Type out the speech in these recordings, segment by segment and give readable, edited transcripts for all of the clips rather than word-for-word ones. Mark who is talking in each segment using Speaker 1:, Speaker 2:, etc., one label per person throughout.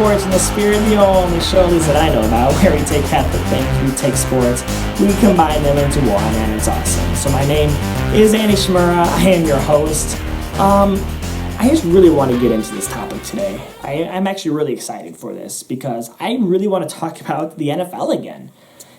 Speaker 1: Sports in the Spirit, the only show, at least that I know about, where we take Catholic things, we take sports, we combine them into one, and it's awesome. So my name is Andy Shmura. I am your host. I just really want to get into this topic today. I'm actually really excited for this because I really want to talk about the NFL again.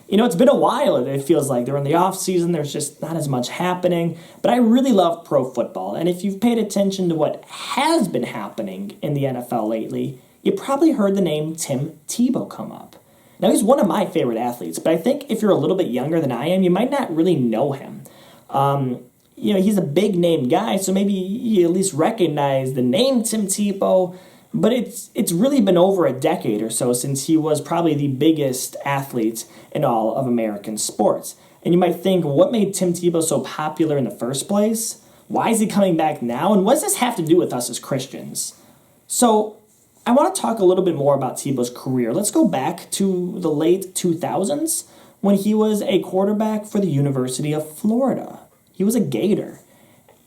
Speaker 1: You know, it's been a while. It feels like they're in the off season. There's just not as much happening. But I really love pro football. And if you've paid attention to what has been happening in the NFL lately, you probably heard the name Tim Tebow come up. Now, he's one of my favorite athletes. But I think if you're a little bit younger than I am, you might not really know him. You know, he's a big name guy, so maybe you at least recognize the name Tim Tebow. But it's really been over a decade or so since he was probably the biggest athlete in all of American sports. And you might think, what made Tim Tebow so popular in the first place? Why is he coming back now? And what does this have to do with us as Christians? So I want to talk a little bit more about Tebow's career. Let's go back to the late 2000s when he was a quarterback for the University of Florida. He was a Gator.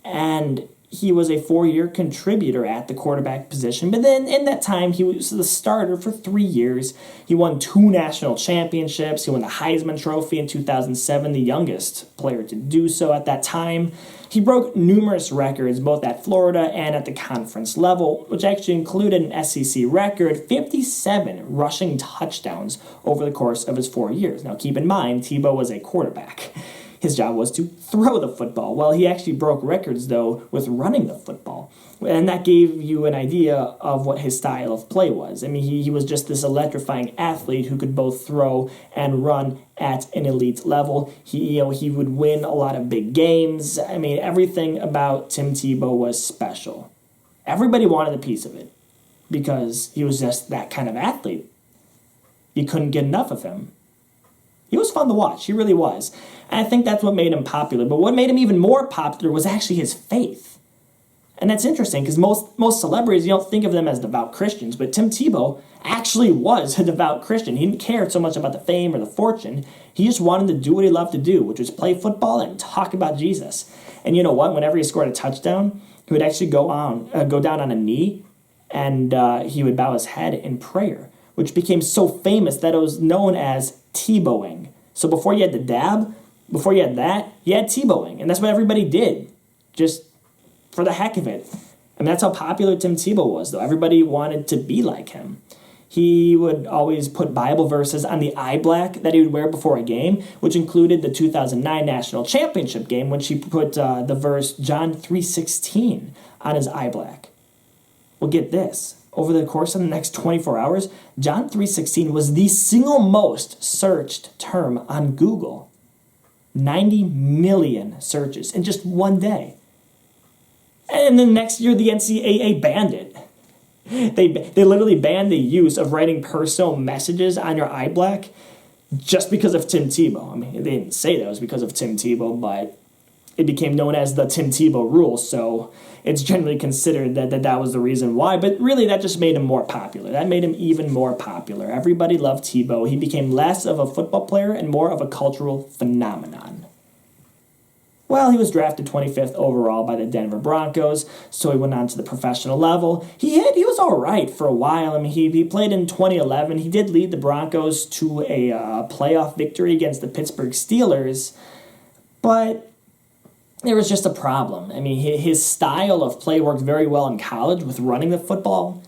Speaker 1: And he was a 4-year contributor at the quarterback position, but then in that time, he was the starter for 3 years. He won 2 national championships. He won the Heisman Trophy in 2007, the youngest player to do so at that time. He broke numerous records, both at Florida and at the conference level, which actually included an SEC record, 57 rushing touchdowns over the course of his 4 years. Now, keep in mind, Tebow was a quarterback. His job was to throw the football. Well, he actually broke records, though, with running the football. And that gave you an idea of what his style of play was. I mean, he was just this electrifying athlete who could both throw and run at an elite level. He would win a lot of big games. I mean, everything about Tim Tebow was special. Everybody wanted a piece of it because he was just that kind of athlete. You couldn't get enough of him. He was fun to watch. He really was. And I think that's what made him popular. But what made him even more popular was actually his faith. And that's interesting because most celebrities, you don't think of them as devout Christians. But Tim Tebow actually was a devout Christian. He didn't care so much about the fame or the fortune. He just wanted to do what he loved to do, which was play football and talk about Jesus. And you know what? Whenever he scored a touchdown, he would actually go down on a knee and he would bow his head in prayer, which became so famous that it was known as Tebowing. So before you had the dab, before you had that, you had Tebowing. And that's what everybody did, just for the heck of it. I mean, that's how popular Tim Tebow was, though. Everybody wanted to be like him. He would always put Bible verses on the eye black that he would wear before a game, which included the 2009 National Championship game, when she put the verse John 3:16 on his eye black. Well, get this. Over the course of the next 24 hours, John 3:16 was the single most searched term on Google. 90 million searches in just one day. And then next year, the NCAA banned it. They literally banned the use of writing personal messages on your eye black just because of Tim Tebow. I mean, they didn't say that it was because of Tim Tebow, but it became known as the Tim Tebow rule, so it's generally considered that was the reason why. But really, that just made him more popular. That made him even more popular. Everybody loved Tebow. He became less of a football player and more of a cultural phenomenon. Well, he was drafted 25th overall by the Denver Broncos, so he went on to the professional level. He was all right for a while. I mean, he played in 2011. He did lead the Broncos to a playoff victory against the Pittsburgh Steelers, but there was just a problem. I mean, his style of play worked very well in college with running the football.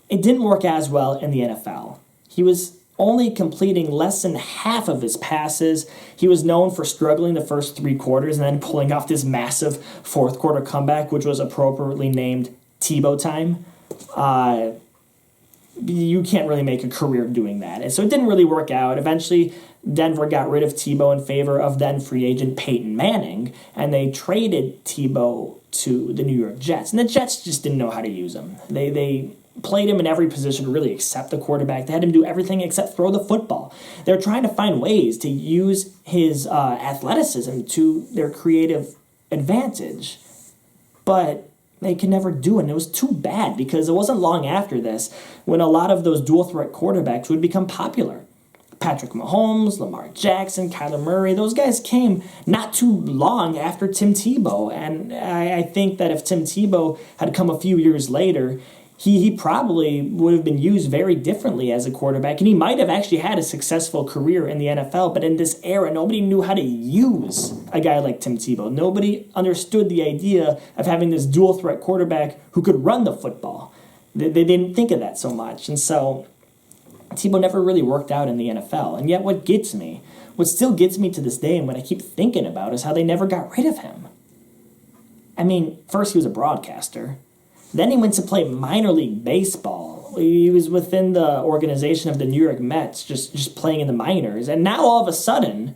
Speaker 1: It didn't work as well in the NFL. He was only completing less than half of his passes. He was known for struggling the first 3 quarters and then pulling off this massive fourth quarter comeback, which was appropriately named Tebow time. You can't really make a career doing that. And so it didn't really work out. Eventually, Denver got rid of Tebow in favor of then free agent Peyton Manning, and they traded Tebow to the New York Jets. And the Jets just didn't know how to use him. They played him in every position, really, except the quarterback. They had him do everything except throw the football. They're trying to find ways to use his athleticism to their creative advantage. But they could never do it. And it was too bad because it wasn't long after this when a lot of those dual-threat quarterbacks would become popular. Patrick Mahomes, Lamar Jackson, Kyler Murray, those guys came not too long after Tim Tebow. And I think that if Tim Tebow had come a few years later, he probably would have been used very differently as a quarterback, and he might have actually had a successful career in the NFL, but in this era, nobody knew how to use a guy like Tim Tebow. Nobody understood the idea of having this dual-threat quarterback who could run the football. They didn't think of that so much, and so Tebow never really worked out in the NFL. And yet what still gets me to this day and what I keep thinking about is how they never got rid of him. I mean, first he was a broadcaster. Then he went to play minor league baseball. He was within the organization of the New York Mets, just playing in the minors. And now all of a sudden,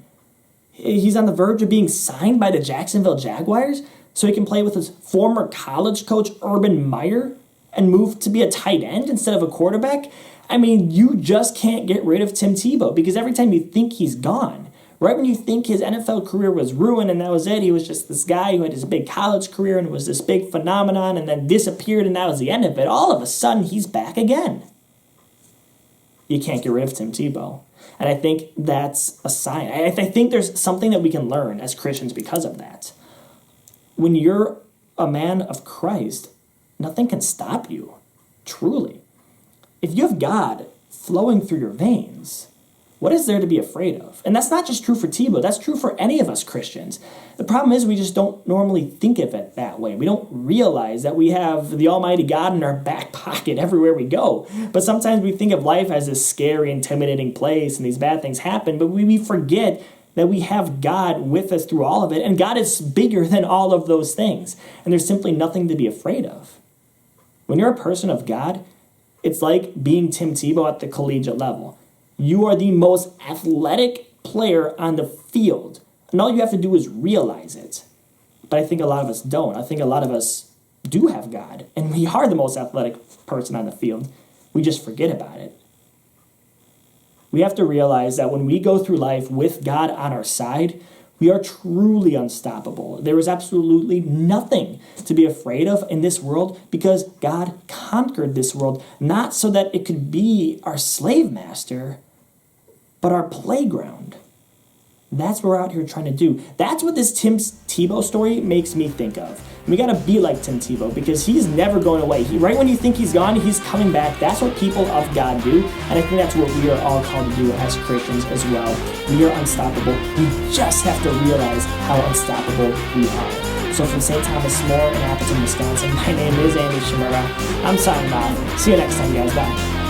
Speaker 1: he's on the verge of being signed by the Jacksonville Jaguars so he can play with his former college coach, Urban Meyer, and move to be a tight end instead of a quarterback. I mean, you just can't get rid of Tim Tebow because every time you think he's gone, right when you think his NFL career was ruined and that was it, he was just this guy who had his big college career and was this big phenomenon and then disappeared and that was the end of it, all of a sudden he's back again. You can't get rid of Tim Tebow. And I think that's a sign. I think there's something that we can learn as Christians because of that. When you're a man of Christ, nothing can stop you, truly. If you have God flowing through your veins, what is there to be afraid of? And that's not just true for Tebow. That's true for any of us Christians. The problem is we just don't normally think of it that way. We don't realize that we have the Almighty God in our back pocket everywhere we go. But sometimes we think of life as this scary, intimidating place and these bad things happen, but we forget that we have God with us through all of it, and God is bigger than all of those things. And there's simply nothing to be afraid of. When you're a person of God, it's like being Tim Tebow at the collegiate level. You are the most athletic player on the field, and all you have to do is realize it. But I think a lot of us don't. I think a lot of us do have God, and we are the most athletic person on the field. We just forget about it. We have to realize that when we go through life with God on our side, we are truly unstoppable. There is absolutely nothing to be afraid of in this world because God conquered this world, not so that it could be our slave master, but our playground. That's what we're out here trying to do. That's what this Tim Tebow story makes me think of. And we got to be like Tim Tebow because he's never going away. Right when you think he's gone, he's coming back. That's what people of God do. And I think that's what we are all called to do as Christians as well. We are unstoppable. We just have to realize how unstoppable we are. So from St. Thomas More in Appleton, Wisconsin, my name is Andy Shimura. I'm signing off. See you next time, guys. Bye.